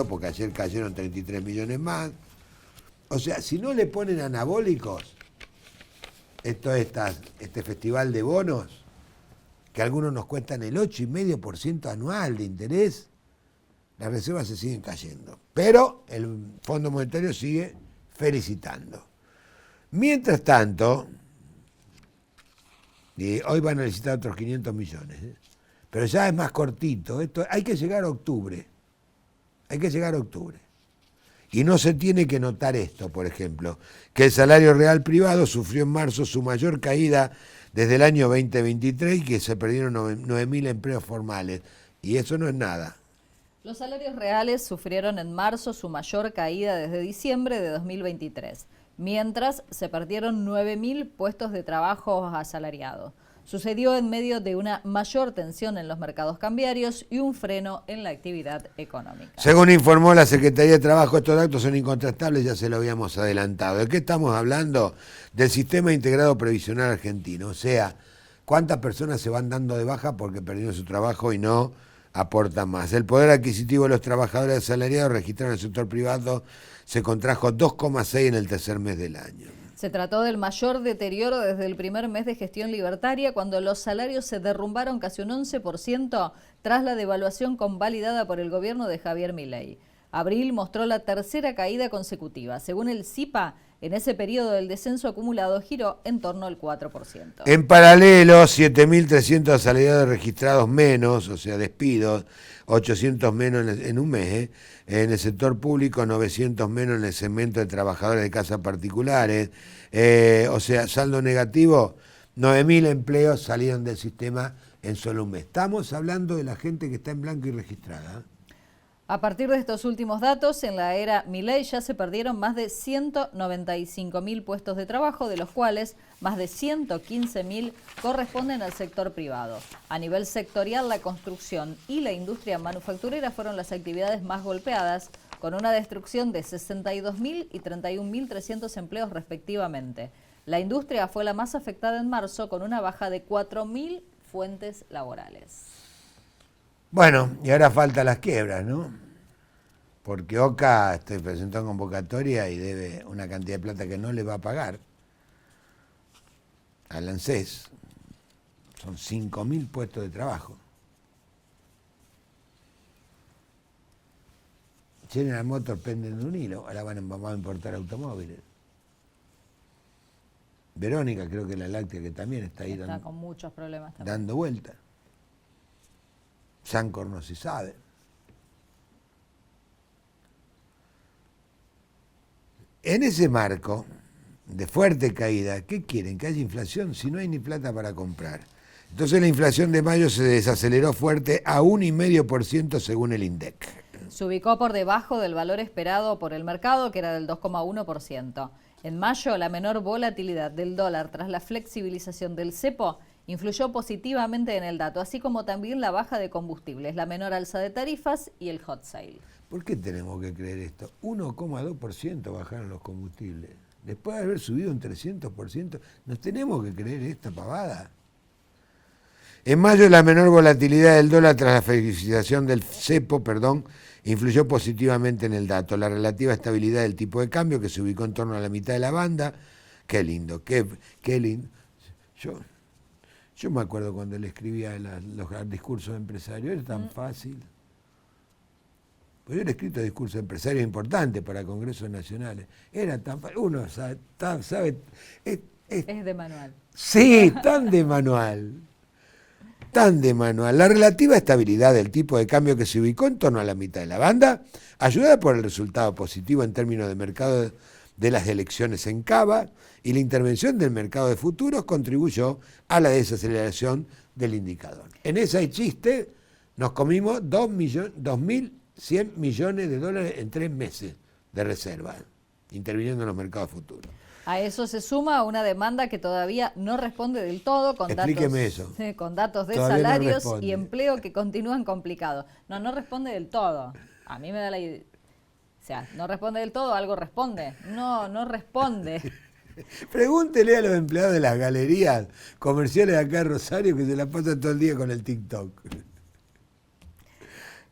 porque ayer cayeron 33 millones más. O sea, si no le ponen anabólicos, este festival de bonos, que algunos nos cuestan el 8,5% anual de interés, las reservas se siguen cayendo. Pero el Fondo Monetario sigue felicitando. Mientras tanto, y hoy van a necesitar otros 500 millones, pero ya es más cortito. Esto, hay que llegar a octubre. Hay que llegar a octubre. Y no se tiene que notar esto, por ejemplo, que el salario real privado sufrió en marzo su mayor caída desde el año 2023 y que se perdieron 9.000 empleos formales. Y eso no es nada. Los salarios reales sufrieron en marzo su mayor caída desde diciembre de 2023, mientras se perdieron 9.000 puestos de trabajo asalariados. Sucedió en medio de una mayor tensión en los mercados cambiarios y un freno en la actividad económica. Según informó la Secretaría de Trabajo, estos datos son incontrastables, ya se lo habíamos adelantado. ¿De qué estamos hablando? Del Sistema Integrado Previsional Argentino. O sea, cuántas personas se van dando de baja porque perdieron su trabajo y no aportan más. El poder adquisitivo de los trabajadores asalariados registrado en el sector privado se contrajo 2,6 en el tercer mes del año. Se trató del mayor deterioro desde el primer mes de gestión libertaria, cuando los salarios se derrumbaron casi un 11% tras la devaluación convalidada por el gobierno de Javier Milei. Abril mostró la tercera caída consecutiva. Según el CIPA, en ese periodo el descenso acumulado giró en torno al 4%. En paralelo, 7.300 asalariados registrados menos, o sea, despidos, 800 menos en un mes. En el sector público, 900 menos en el segmento de trabajadores de casas particulares. O sea, saldo negativo, 9.000 empleos salieron del sistema en solo un mes. Estamos hablando de la gente que está en blanco y registrada. A partir de estos últimos datos, en la era Milei ya se perdieron más de 195.000 puestos de trabajo, de los cuales más de 115.000 corresponden al sector privado. A nivel sectorial, la construcción y la industria manufacturera fueron las actividades más golpeadas, con una destrucción de 62.000 y 31.300 empleos respectivamente. La industria fue la más afectada en marzo, con una baja de 4.000 fuentes laborales. Bueno, y ahora faltan las quiebras, ¿no? Porque OCA presentó en convocatoria y debe una cantidad de plata que no le va a pagar al ANSES. Son 5.000 puestos de trabajo. General Motors penden de un hilo, ahora vamos a importar automóviles. Verónica, creo que la láctea, que también está ahí con muchos problemas también, dando vueltas. Sancor no se sabe. En ese marco de fuerte caída, ¿qué quieren? ¿Que haya inflación? Si no hay ni plata para comprar. Entonces la inflación de mayo se desaceleró fuerte a 1,5% según el INDEC. Se ubicó por debajo del valor esperado por el mercado, que era del 2,1%. En mayo, la menor volatilidad del dólar tras la flexibilización del cepo influyó positivamente en el dato, así como también la baja de combustibles, la menor alza de tarifas y el hot sale. ¿Por qué tenemos que creer esto? 1,2% bajaron los combustibles. Después de haber subido un 300%, ¿nos tenemos que creer esta pavada? En mayo, la menor volatilidad del dólar tras la flexibilización del cepo, influyó positivamente en el dato. La relativa estabilidad del tipo de cambio, que se ubicó en torno a la mitad de la banda. Qué lindo, qué lindo. Yo me acuerdo cuando le escribía los discursos empresarios, era tan fácil. Pues yo le he escrito discursos empresarios importantes para congresos nacionales. Era tan fácil. Uno sabe es de manual. Sí, tan de manual. Tan de manual. La relativa estabilidad del tipo de cambio, que se ubicó en torno a la mitad de la banda, ayudada por el resultado positivo en términos de mercado de las elecciones en Cava, y la intervención del mercado de futuros contribuyó a la desaceleración del indicador. En ese chiste nos comimos 2.100 millones de dólares en 3 meses de reserva, interviniendo en los mercados futuros. A eso se suma una demanda que todavía no responde del todo, con datos de todavía salarios y empleo que continúan complicados. No responde del todo. A mí me da la idea. O sea, no responde del todo, algo responde. No responde. Pregúntele a los empleados de las galerías comerciales acá en Rosario, que se la pasan todo el día con el TikTok.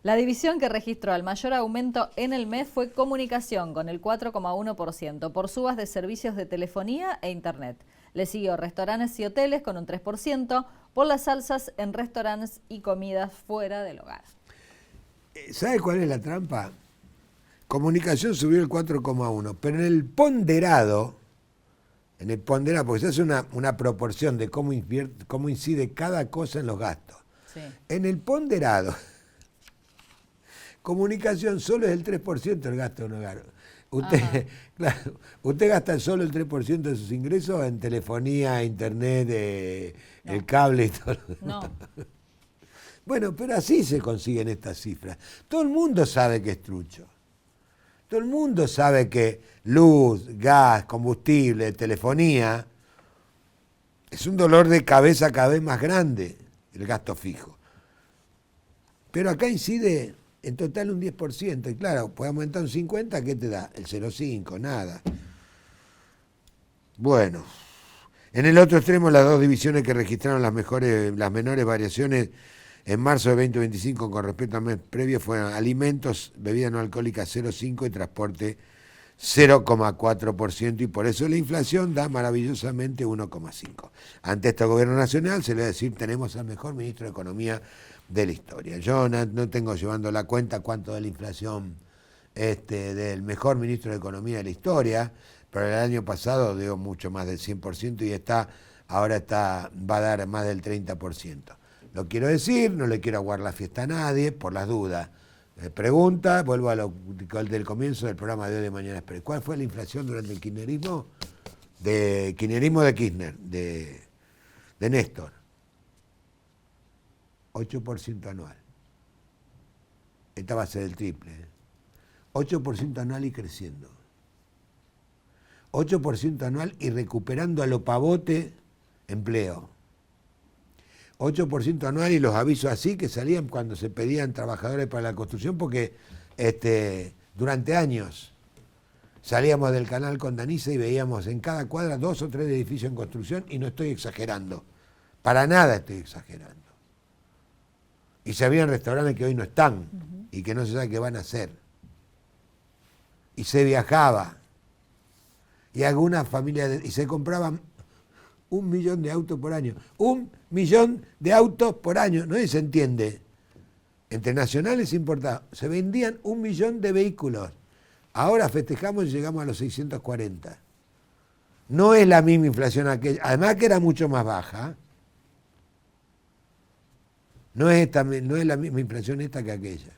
La división que registró el mayor aumento en el mes fue comunicación, con el 4,1%, por subas de servicios de telefonía e internet. Le siguió restaurantes y hoteles con un 3%, por las alzas en restaurantes y comidas fuera del hogar. ¿Sabe cuál es la trampa? Comunicación subió el 4,1%, pero en el ponderado, porque se hace una proporción de cómo incide cada cosa en los gastos. Sí. En el ponderado, comunicación solo es el 3% del gasto de un hogar. Usted gasta solo el 3% de sus ingresos en telefonía, internet, No. el cable y todo. No. Bueno, pero así se consiguen estas cifras. Todo el mundo sabe que es trucho. Todo el mundo sabe que luz, gas, combustible, telefonía, es un dolor de cabeza cada vez más grande, el gasto fijo. Pero acá incide en total un 10%, y claro, puede aumentar un 50%, ¿qué te da? El 0,5%, nada. Bueno, en el otro extremo, las dos divisiones que registraron las menores variaciones en marzo de 2025 con respecto al mes previo fueron alimentos, bebida no alcohólica 0,5% y transporte 0,4%, y por eso la inflación da maravillosamente 1,5%. Ante este gobierno nacional se le va a decir, tenemos al mejor ministro de Economía de la historia. Yo no tengo llevando la cuenta cuánto de la inflación del mejor ministro de Economía de la historia, pero el año pasado dio mucho más del 100% y ahora va a dar más del 30%. Lo quiero decir, no le quiero aguar la fiesta a nadie, por las dudas. Pregunta, vuelvo a lo del comienzo del programa de hoy de Mañana Express. ¿Cuál fue la inflación durante el kirchnerismo? De Kirchner, de Néstor. 8% anual. Esta va a ser el triple. 8% anual y creciendo. 8% anual y recuperando a lo pavote empleo. 8% anual y los avisos así que salían cuando se pedían trabajadores para la construcción, porque durante años salíamos del canal con Danisa y veíamos en cada cuadra 2 o 3 edificios en construcción, y no estoy exagerando, para nada estoy exagerando. Y se habían restaurantes que hoy no están y que no se sabe qué van a hacer. Y se viajaba. Y algunas familias, y se compraban 1 millón de autos por año. 1 millón de autos por año, no se entiende. Entre nacionales e importados. Se vendían 1 millón de vehículos. Ahora festejamos y llegamos a los 640. No es la misma inflación aquella, además que era mucho más baja. No es la misma inflación esta que aquella.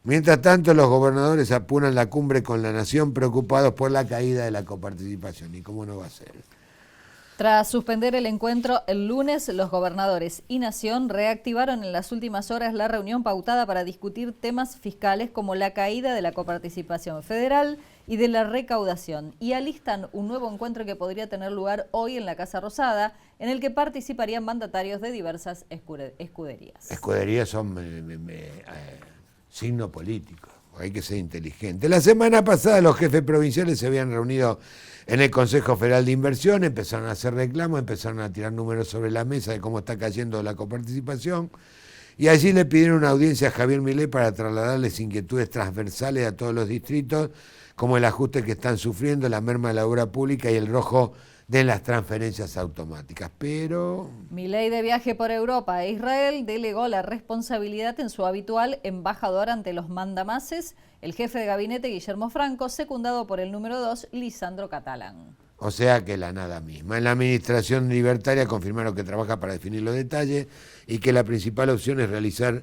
Mientras tanto, los gobernadores apuran la cumbre con la nación, preocupados por la caída de la coparticipación. ¿Y cómo no va a ser? Tras suspender el encuentro el lunes, los gobernadores y Nación reactivaron en las últimas horas la reunión pautada para discutir temas fiscales como la caída de la coparticipación federal y de la recaudación, y alistan un nuevo encuentro que podría tener lugar hoy en la Casa Rosada, en el que participarían mandatarios de diversas escuderías. Escuderías son signo político, hay que ser inteligente. La semana pasada los jefes provinciales se habían reunido en el Consejo Federal de Inversión, empezaron a hacer reclamos, empezaron a tirar números sobre la mesa de cómo está cayendo la coparticipación, y allí le pidieron una audiencia a Javier Milei para trasladarles inquietudes transversales a todos los distritos, como el ajuste que están sufriendo, la merma de la obra pública y el rojo de las transferencias automáticas. Pero Milei, de viaje por Europa e Israel, delegó la responsabilidad en su habitual embajador ante los mandamases, el jefe de gabinete Guillermo Franco, secundado por el número 2, Lisandro Catalán. O sea que la nada misma. En la administración libertaria confirmaron que trabaja para definir los detalles y que la principal opción es realizar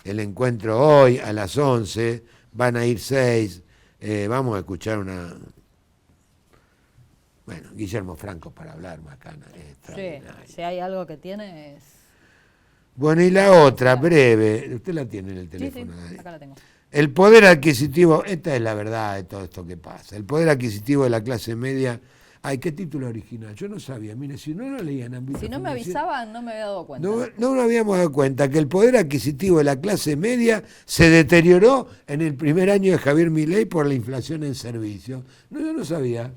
el encuentro hoy a las 11, van a ir 6, vamos a escuchar Bueno, Guillermo Franco para hablar, macana. Sí, si hay algo que tiene es... Bueno, y la otra, breve, usted la tiene en el teléfono. Sí, acá la tengo. El poder adquisitivo, esta es la verdad de todo esto que pasa, el poder adquisitivo de la clase media. Ay, qué título original, yo no sabía, mire, si no lo leían ámbito Si no me avisaban, no me había dado cuenta. No nos habíamos dado cuenta que el poder adquisitivo de la clase media se deterioró en el primer año de Javier Milei por la inflación en servicios. No, yo no sabía.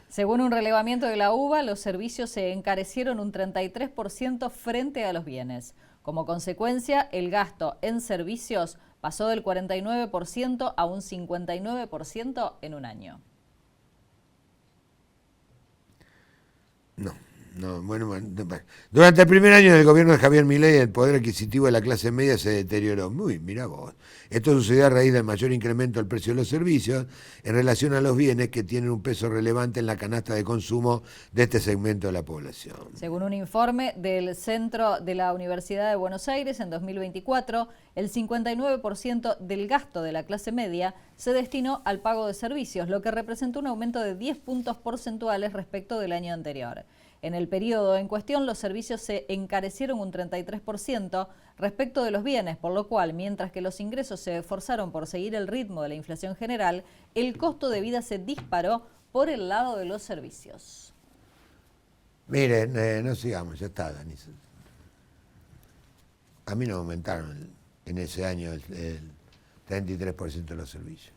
Según un relevamiento de la UBA, los servicios se encarecieron un 33% frente a los bienes. Como consecuencia, el gasto en servicios pasó del 49% a un 59% en un año. Durante el primer año del gobierno de Javier Milei, el poder adquisitivo de la clase media se deterioró. Mirá vos. Esto sucedió a raíz del mayor incremento del precio de los servicios en relación a los bienes que tienen un peso relevante en la canasta de consumo de este segmento de la población. Según un informe del Centro de la Universidad de Buenos Aires, en 2024, el 59% del gasto de la clase media se destinó al pago de servicios, lo que representó un aumento de 10 puntos porcentuales respecto del año anterior. En el periodo en cuestión, los servicios se encarecieron un 33% respecto de los bienes, por lo cual, mientras que los ingresos se esforzaron por seguir el ritmo de la inflación general, el costo de vida se disparó por el lado de los servicios. Miren, no sigamos, ya está, Dani. A mí no aumentaron en ese año el 33% de los servicios.